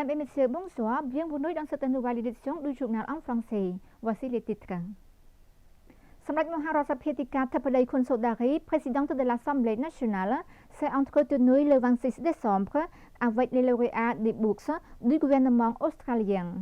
Mesdames et messieurs, bonsoir. Bienvenue dans cette nouvelle édition du journal en français. Voici les titres. Samrat Moharasapietika Tapadai Konsodari, présidente de l'Assemblée nationale, s'est entretenue le 26 décembre avec les lauréats des bourses du gouvernement australien.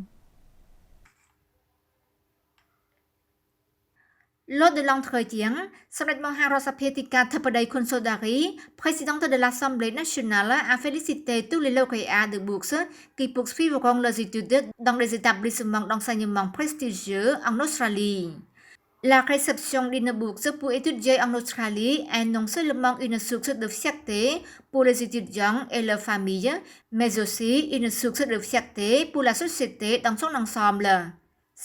Lors de l'entretien, Samrat Moharasapietika Tapadai Konsodari, présidente de l'Assemblée nationale, a félicité tous les lauréats de bourses qui poursuivront leurs études dans les établissements d'enseignement prestigieux en Australie. La réception d'une bourse pour étudier en Australie est non seulement une source de fierté pour les étudiants et leurs familles, mais aussi une source de fierté pour la société dans son ensemble.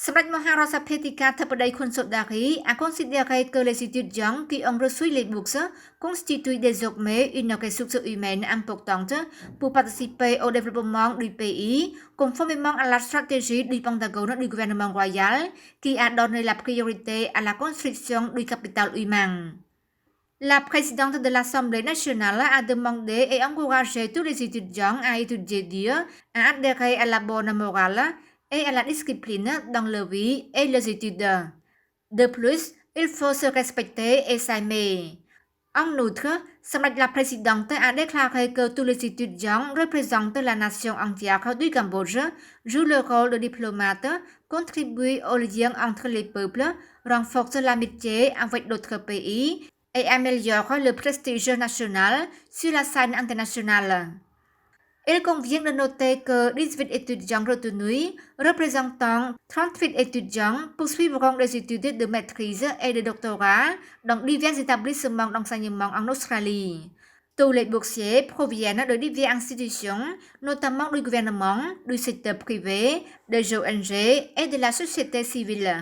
Samrat Moharasapietika Tapadai Konsodari a considéré que les étudiants qui ont reçu les bourses constituent désormais une ressource humaine importante pour participer au développement du pays, conformément à la stratégie du Pentagone du gouvernement royal qui a donné la priorité à la construction du capital humain. La présidente de l'Assemblée nationale a demandé et encouragé tous les étudiants à étudier dur, à adhérer à la bonne morale et à la discipline dans leur vie et les études. De plus, il faut se respecter et s'aimer. En outre, la présidente a déclaré que tous les étudiants représentent la nation entière du Cambodge, jouent le rôle de diplomate, contribuent au lien entre les peuples, renforcent l'amitié avec d'autres pays et améliorent le prestige national sur la scène internationale. Il convient de noter que 18 étudiants retenus, représentant 38 étudiants, poursuivront des études de maîtrise et de doctorat dans divers établissements d'enseignement en Australie. Tous les boursiers proviennent de diverses institutions, notamment du gouvernement, du secteur privé, des ONG et de la société civile.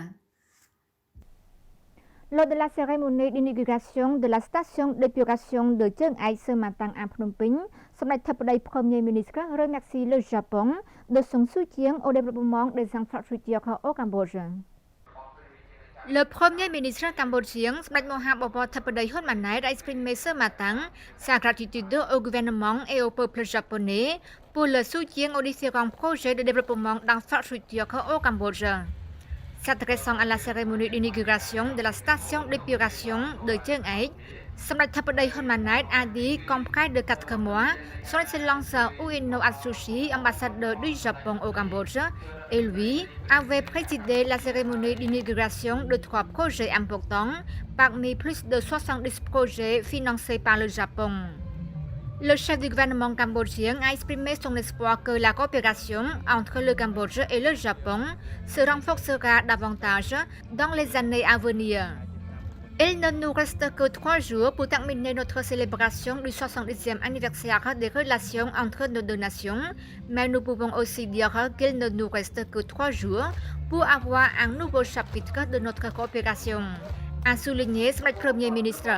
Lors de la cérémonie d'inauguration de la station d'épuration de Chiang Ai ce matin à Phnom Penh, Samrat Tapadai Premier ministre remercie le Japon de son soutien au développement des infrastructures au Cambodge. Le Premier ministre cambodgien Samrat Mohabobor Tapadai Honmanai a exprimé ce matin sa gratitude au gouvernement et au peuple japonais pour le soutien aux différents projets de développement d'infrastructures au Cambodge. S'adressant à la cérémonie d'inauguration de la station d'épuration de Chiang Ai, Samrat Tapadai Honmanai a dit qu'en près de 4 mois, son Excellence Ueno Atsushi, ambassadeur du Japon au Cambodge, et lui avaient présidé la cérémonie d'inauguration de 3 projets importants, parmi plus de 70 projets financés par le Japon. Le chef du gouvernement cambodgien a exprimé son espoir que la coopération entre le Cambodge et le Japon se renforcera davantage dans les années à venir. Il ne nous reste que 3 jours pour terminer notre célébration du 70e anniversaire des relations entre nos deux nations, mais nous pouvons aussi dire qu'il ne nous reste que 3 jours pour avoir un nouveau chapitre de notre coopération, a souligné le Premier ministre.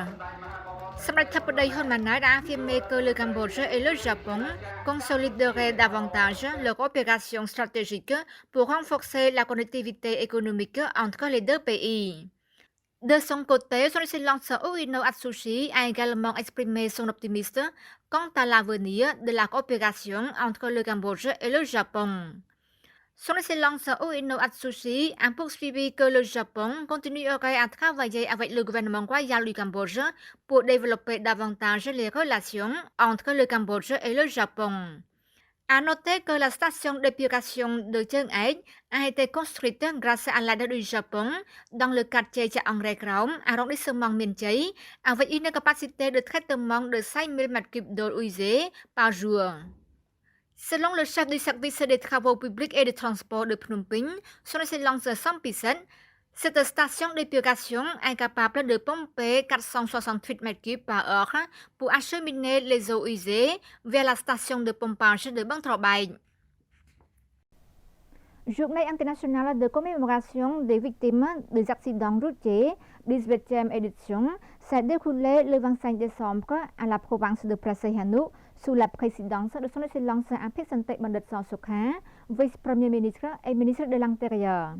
Samrat Tapadai Honmanai a affirmé que le Cambodge et le Japon consolideraient davantage leur coopération stratégique pour renforcer la connectivité économique entre les deux pays. De son côté, son Excellence Ueno Atsushi a également exprimé son optimisme quant à l'avenir de la coopération entre le Cambodge et le Japon. Son Excellence Ueno Atsushi a poursuivi que le Japon continuerait à travailler avec le gouvernement royal du Cambodge pour développer davantage les relations entre le Cambodge et le Japon. À noter que la station d'épuration de Chiang Ai a été construite grâce à l'aide du Japon dans le quartier Chaang Kraum, arrondissement Mien Chey, avec une capacité de traitement de 5000 m3 d'eau usée par jour. Selon le chef du service des travaux publics et des transports de Phnom Penh, son Excellence Sompiset, cette station d'épuration est capable de pomper 468 m3 par heure pour acheminer les eaux usées vers la station de pompage de Bang Trabai. Journée internationale de commémoration des victimes des accidents routiers, 18e édition, s'est déroulée le 25 décembre à la province de Prasehannu sous la présidence de son Excellence Apiksantek Bandit Sosukha, vice-premier ministre et ministre de l'Intérieur.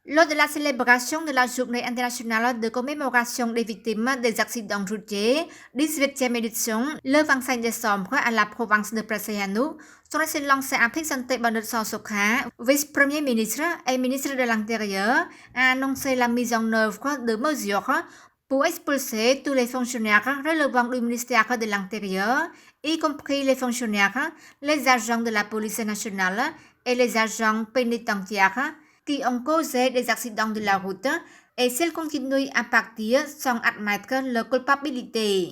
Lors de la célébration de la Journée internationale de commémoration des victimes des accidents routiers, 18e édition, le 25 décembre à la province de Praseyanuk, son Excellence Apik Sante Bandar Sosokha, vice-premier ministre et ministre de l'Intérieur, a annoncé la mise en œuvre de mesures pour expulser tous les fonctionnaires relevant du ministère de l'Intérieur, y compris les fonctionnaires, les agents de la police nationale et les agents pénitentiaires qui ont causé des accidents de la route et s'ils continuent à partir sans admettre leur culpabilité.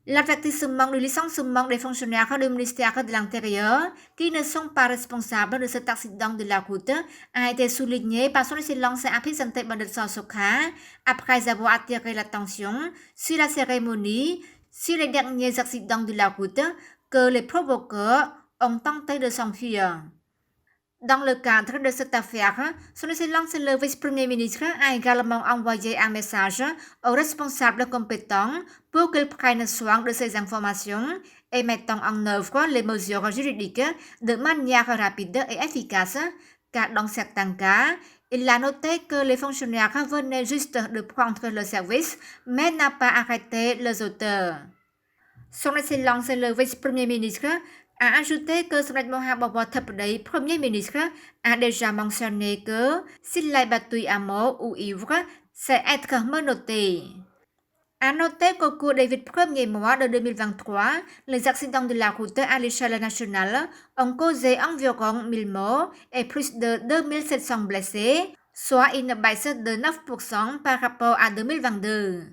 L'avertissement du licenciement des fonctionnaires du ministère de l'Intérieur qui ne sont pas responsables de cet accident de la route a été souligné par son Excellence Apik Sante Bandar Sosokha après avoir attiré l'attention sur la cérémonie sur les derniers accidents de la route que les provoqueurs ont tenté de s'enfuir. Dans le cadre de cette affaire, son Excellence le vice-premier ministre a également envoyé un message aux responsables compétents pour qu'ils prennent soin de ces informations et mettent en œuvre les mesures juridiques de manière rapide et efficace, car dans certains cas, il a noté que les fonctionnaires venaient juste de prendre le service, mais n'a pas arrêté les auteurs. Son Excellence le vice-premier ministre a ajouté que Samdech Mahabawar Thapadi, Premier ministre, a déjà mentionné que s'il est battu à mort ou ivre, c'est être menotté. À noter qu'au cours des 8 premiers mois de 2023, les accidents de la route à l'échelle nationale ont causé environ 1000 morts et plus de 2700 blessés, soit une baisse de 9% par rapport à 2022.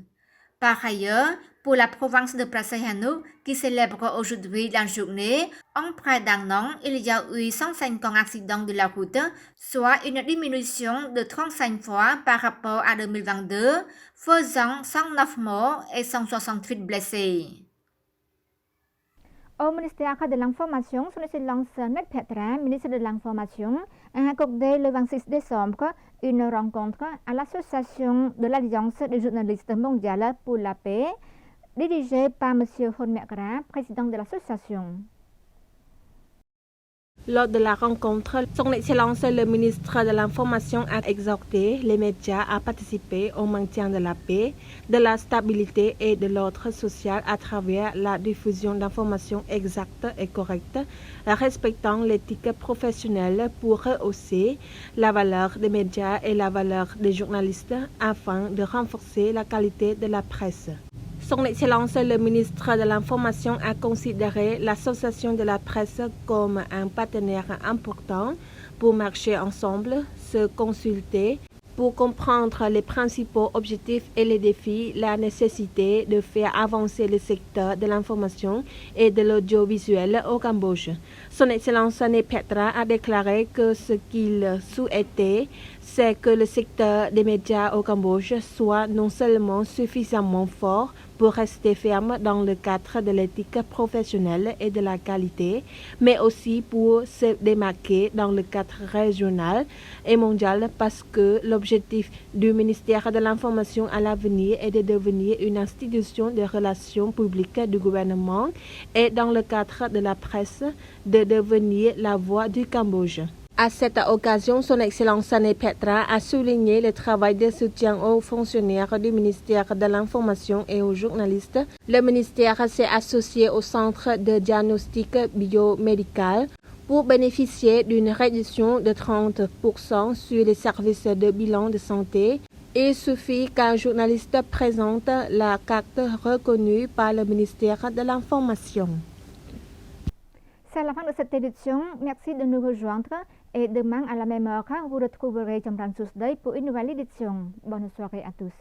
Par ailleurs, pour la province de Praseyanuk, qui célèbre aujourd'hui la journée, en près d'un an, il y a eu 150 accidents de la route, soit une diminution de 35 fois par rapport à 2022, faisant 109 morts et 168 blessés. Au ministère de l'Information, son Excellence Net Petra, ministre de l'Information, a accordé le 26 décembre une rencontre à l'Association de l'Alliance des journalistes mondiales pour la paix, dirigée par M. Hon Mekra, président de l'association. Lors de la rencontre, son Excellence le ministre de l'Information a exhorté les médias à participer au maintien de la paix, de la stabilité et de l'ordre social à travers la diffusion d'informations exactes et correctes, respectant l'éthique professionnelle pour rehausser la valeur des médias et la valeur des journalistes afin de renforcer la qualité de la presse. Son Excellence le ministre de l'Information a considéré l'Association de la presse comme un partenaire important pour marcher ensemble, se consulter, pour comprendre les principaux objectifs et les défis, la nécessité de faire avancer le secteur de l'information et de l'audiovisuel au Cambodge. Son Excellence Net Petra a déclaré que ce qu'il souhaitait, c'est que le secteur des médias au Cambodge soit non seulement suffisamment fort pour rester ferme dans le cadre de l'éthique professionnelle et de la qualité, mais aussi pour se démarquer dans le cadre régional et mondial parce que l'objectif du ministère de l'Information à l'avenir est de devenir une institution de relations publiques du gouvernement et dans le cadre de la presse de devenir la voix du Cambodge. À cette occasion, son Excellence Net Petra a souligné le travail de soutien aux fonctionnaires du ministère de l'Information et aux journalistes. Le ministère s'est associé au Centre de diagnostic biomédical pour bénéficier d'une réduction de 30% sur les services de bilan de santé. Il suffit qu'un journaliste présente la carte reconnue par le ministère de l'Information. C'est la fin de cette édition. Merci de nous rejoindre. Et demain à la même heure, vous retrouverez Jamran Tuesday pour une nouvelle édition. Bonne soirée à tous.